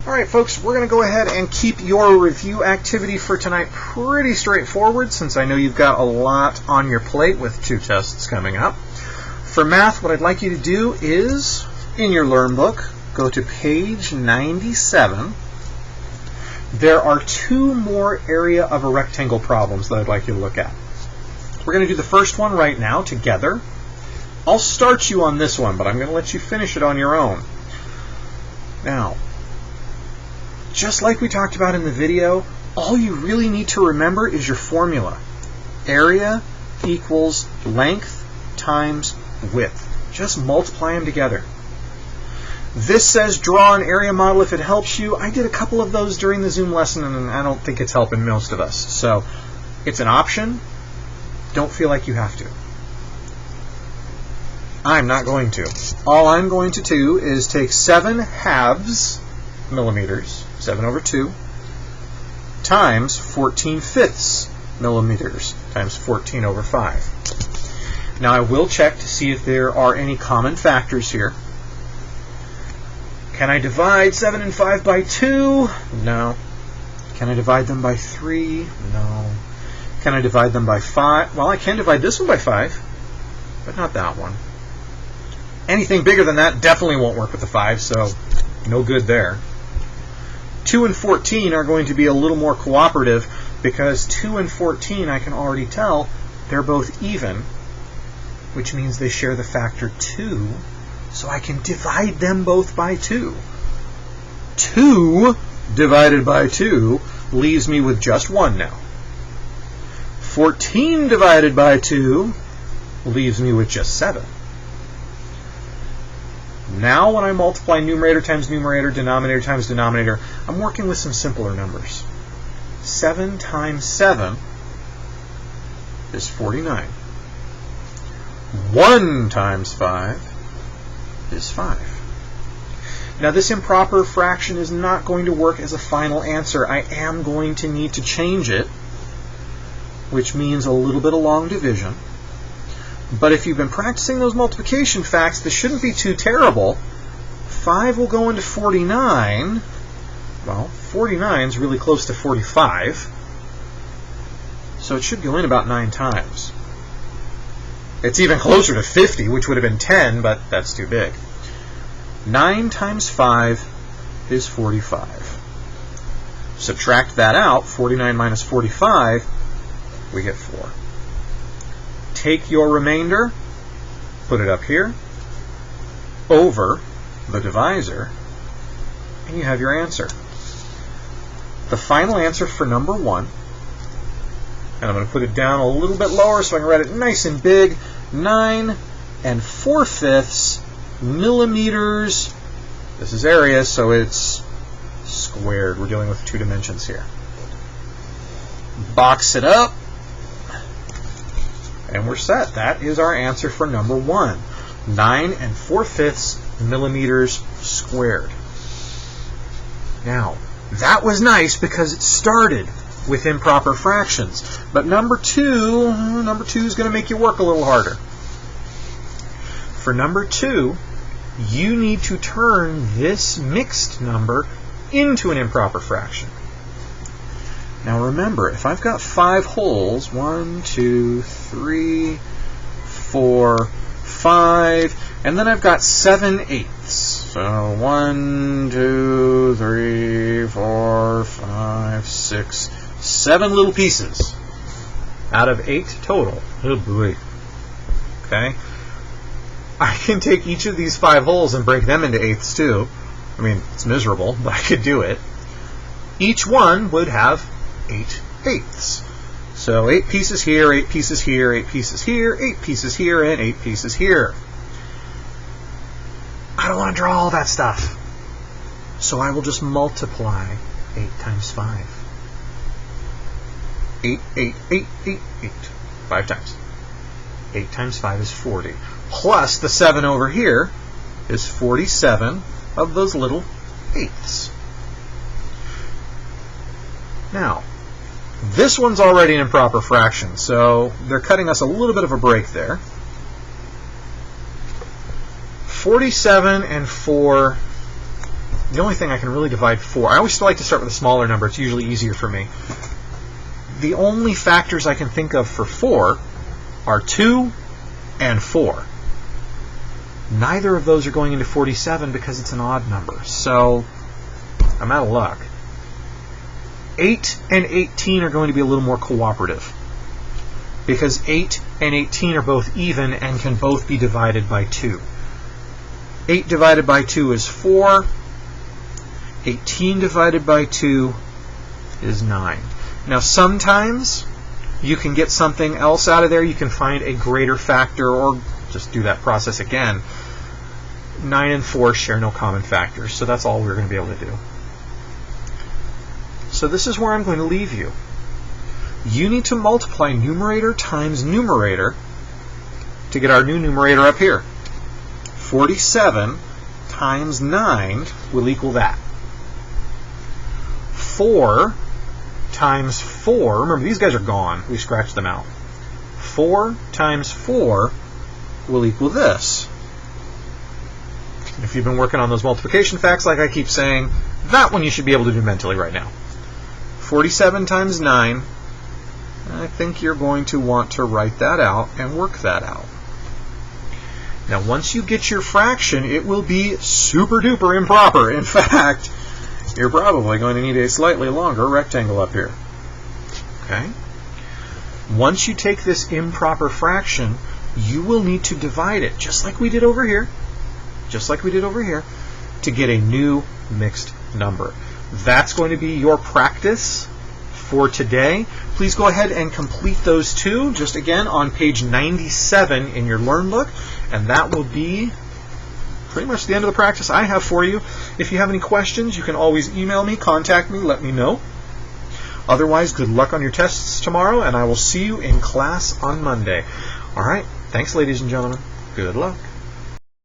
Alright folks, we're going to go ahead and keep your review activity for tonight pretty straightforward since I know you've got a lot on your plate with 2 tests coming up. For math, what I'd like you to do is, in your Learn book, go to page 97. There are 2 more area of a rectangle problems that I'd like you to look at. We're going to do the first one right now together. I'll start you on this one, but I'm going to let you finish it on your own. Now, just like we talked about in the video, all you really need to remember is your formula. Area equals length times width. Just multiply them together. This says draw an area model if it helps you. I did a couple of those during the Zoom lesson, and I don't think it's helping most of us. So it's an option. Don't feel like you have to. I'm not going to. All I'm going to do is take 7/2 millimeters, 7 over 2, times 14/5 millimeters, times 14 over 5. Now I will check to see if there are any common factors here. Can I divide 7 and 5 by 2? No. Can I divide them by 3? No. Can I divide them by 5? Well, I can divide this one by 5, but not that one. Anything bigger than that definitely won't work with the 5, so no good there. 2 and 14 are going to be a little more cooperative because 2 and 14, I can already tell, they're both even, which means they share the factor 2, so I can divide them both by 2. 2 divided by 2 leaves me with just 1 now. 14 divided by 2 leaves me with just 7. Now when I multiply numerator times numerator, denominator times denominator, I'm working with some simpler numbers. 7 times 7 is 49. 1 times 5 is 5. Now this improper fraction is not going to work as a final answer. I am going to need to change it, which means a little bit of long division. But if you've been practicing those multiplication facts, this shouldn't be too terrible. 5 will go into 49. Well, 49 is really close to 45. So it should go in about 9 times. It's even closer to 50, which would have been 10, but that's too big. 9 times 5 is 45. Subtract that out, 49 minus 45, we get 4. Take your remainder, put it up here, over the divisor, and you have your answer. The final answer for number 1, and I'm going to put it down a little bit lower so I can write it nice and big, 9 4/5 millimeters. This is area, so it's squared. We're dealing with 2 dimensions here. Box it up. And we're set. That is our answer for number 1. 9 4/5 millimeters squared. Now, that was nice because it started with improper fractions. But number 2 is going to make you work a little harder. For number 2, you need to turn this mixed number into an improper fraction. Now remember, if I've got 5 holes, 1, 2, 3, 4, 5, and then I've got 7/8. So 1, 2, 3, 4, 5, 6, 7 little pieces out of 8 total. Oh boy. Okay? I can take each of these 5 holes and break them into eighths too. I mean, it's miserable, but I could do it. Each one would have 8/8. So 8 pieces here, 8 pieces here, 8 pieces here, 8 pieces here, and 8 pieces here. I don't want to draw all that stuff. So I will just multiply 8 times 5. 8, 8, 8, 8, 8. 5 times. 8 times 5 is 40. Plus the 7 over here is 47 of those little eighths. Now, this one's already an improper fraction, so they're cutting us a little bit of a break there. 47 and 4 the only thing I can really divide 4, I always like to start with a smaller number. It's usually easier for me. The only factors I can think of for 4 are 2 and 4. Neither of those are going into 47 because it's an odd number. So I'm out of luck. 8 and 18 are going to be a little more cooperative because 8 and 18 are both even and can both be divided by 2. 8 divided by 2 is 4. 18 divided by 2 is 9. Now sometimes you can get something else out of there. You can find a greater factor or just do that process again. 9 and 4 share no common factors, so that's all we're going to be able to do. So this is where I'm going to leave you. You need to multiply numerator times numerator to get our new numerator up here. 47 times 9 will equal that. 4 times 4, remember these guys are gone, we scratched them out. 4 times 4 will equal this. If you've been working on those multiplication facts, like I keep saying, that one you should be able to do mentally right now. 47 times 9, I think you're going to want to write that out and work that out. Now once you get your fraction, it will be super duper improper. In fact, you're probably going to need a slightly longer rectangle up here. Okay? Once you take this improper fraction, you will need to divide it, just like we did over here, to get a new mixed number. That's going to be your practice for today. Please go ahead and complete those two, just again on page 97 in your Learn Book, and that will be pretty much the end of the practice I have for you. If you have any questions, you can always email me, contact me, let me know. Otherwise, good luck on your tests tomorrow, and I will see you in class on Monday. All right, thanks, ladies and gentlemen. Good luck.